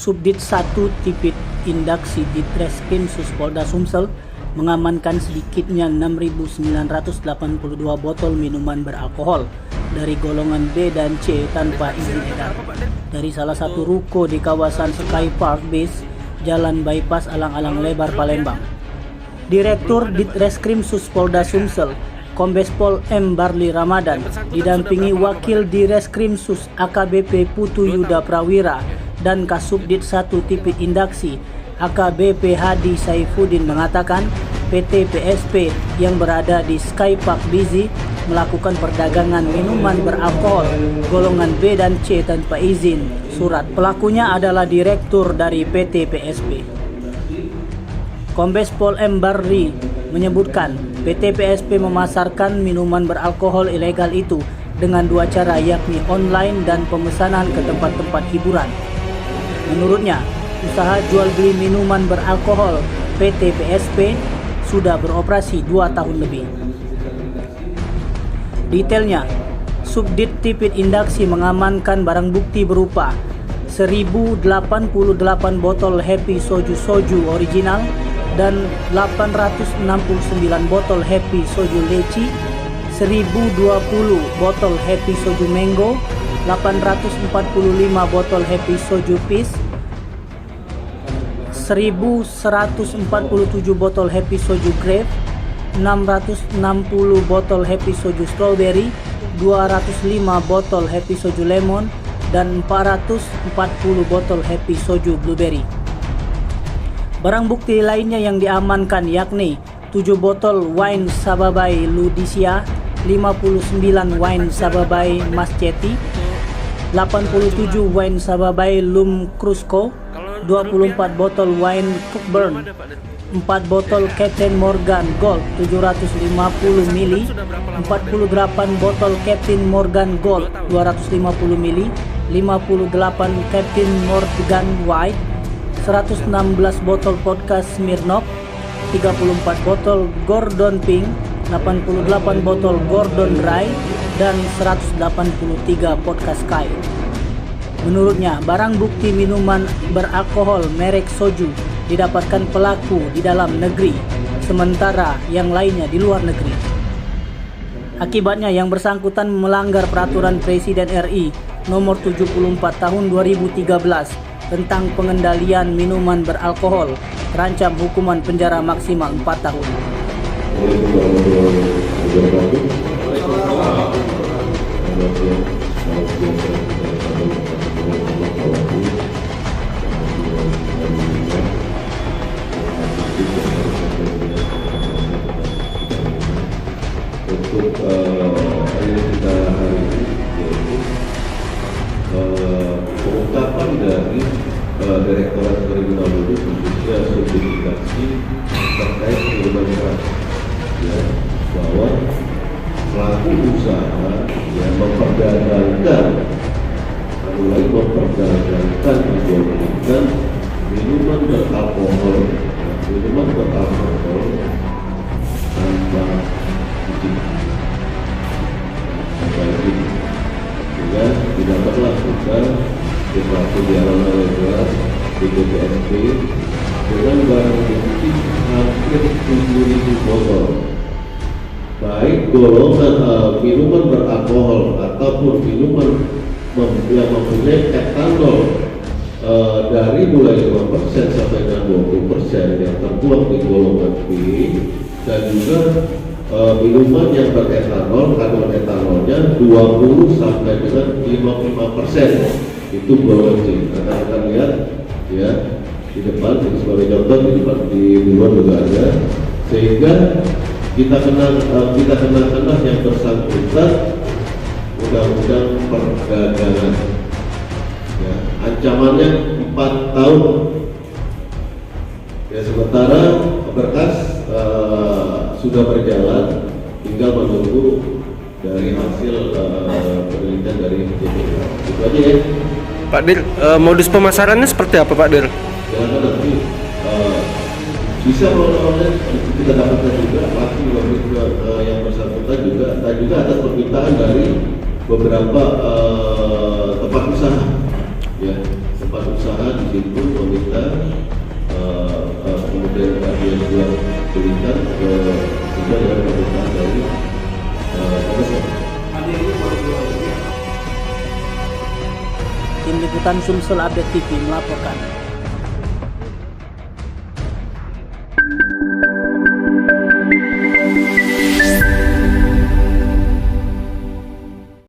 Subdit 1 Tipit Indaksi Ditreskrim Suspolda Sumsel mengamankan sedikitnya 6.982 botol minuman beralkohol dari golongan B dan C tanpa izin edar dari salah satu ruko di kawasan Sky Park Base, Jalan Bypass Alang-Alang Lebar, Palembang. Direktur Ditreskrim Suspolda Sumsel, Kombes Pol M. Barli Ramadan, didampingi Wakil Direskrim Sus AKBP Putu Yuda Prawira dan Kasubdit 1 Tipit Indaksi AKBP Hadi Saifuddin mengatakan PT PSP yang berada di Sky Park Busy melakukan perdagangan minuman beralkohol golongan B dan C tanpa izin surat. Pelakunya adalah direktur dari PT PSP. Kombes Pol M. Barli menyebutkan PT PSP memasarkan minuman beralkohol ilegal itu dengan dua cara, yakni online dan pemesanan ke tempat-tempat hiburan. Menurutnya, usaha jual beli minuman beralkohol PT PSP sudah beroperasi 2 tahun lebih. Detailnya, Subdit Tipit Indaksi mengamankan barang bukti berupa 1088 botol Happy Soju original dan 869 botol Happy Soju Leci, 1020 botol Happy Soju Mango, 845 botol Happy Soju Peach, 1147 botol Happy Soju Grape, 660 botol Happy Soju Strawberry, 205 botol Happy Soju Lemon, dan 440 botol Happy Soju Blueberry. Barang bukti lainnya yang diamankan yakni 7 botol wine Sababai Ludisia, 59 wine Sababai Masceti, 87 wine Sababai Lum Crusco, 24 botol wine Cookburn, 4 botol Captain Morgan Gold 750 ml, 48 botol Captain Morgan Gold 250 ml, 58 Captain Morgan White, 116 botol vodka Smirnoff, 34 botol Gordon Pink, 88 botol Gordon Dry, dan 183 vodka Sky. Menurutnya, barang bukti minuman beralkohol merek Soju didapatkan pelaku di dalam negeri, sementara yang lainnya di luar negeri. Akibatnya yang bersangkutan melanggar peraturan Presiden RI nomor 74 tahun 2013 tentang pengendalian minuman beralkohol, terancam hukuman penjara maksimal 4 tahun. Untuk kita hari ini yaitu pengungkapan dari Direktorat Kriminal Umum khususnya Subdit Indaksi terkait minuman keras, ya, bahwa pelaku usaha yang memperdagangkan menjualbelikan minuman beralkohol tanpa izin, sehingga tidak berlakukan sesuatu dialog legal di PSP dengan barang bukti hampir 7.000 botol, baik golongan minuman beralkohol ataupun minuman yang mempunyai etanol dari mulai 5% sampai dengan 20% yang tertuang di golongan B, dan juga minuman yang beretanol, kandungan etanolnya 20 sampai dengan 55%, itu golongan C. Karena kita lihat ya di depan, ini sebagai contoh, di luar juga ada, sehingga kita kenakan yang bersangkutan undang-undang perdagangan, ya, ancamannya 4 tahun. Ya, sementara berkas sudah berjalan, tinggal menunggu dari hasil penelitian dari JPK. Itu aja ya. Pak Dir, modus pemasarannya seperti apa Pak Dir? Ya, nanti bisa oleh kita dapatkan juga laki yang bersangkutan juga, dan juga atas permintaan dari beberapa tempat usaha, ya, tempat tempat usaha di situ meminta kemudian kami jual berlintas sesuai dengan permintaan dari pemesan. Tim Liputan Sumsel Update TV melaporkan.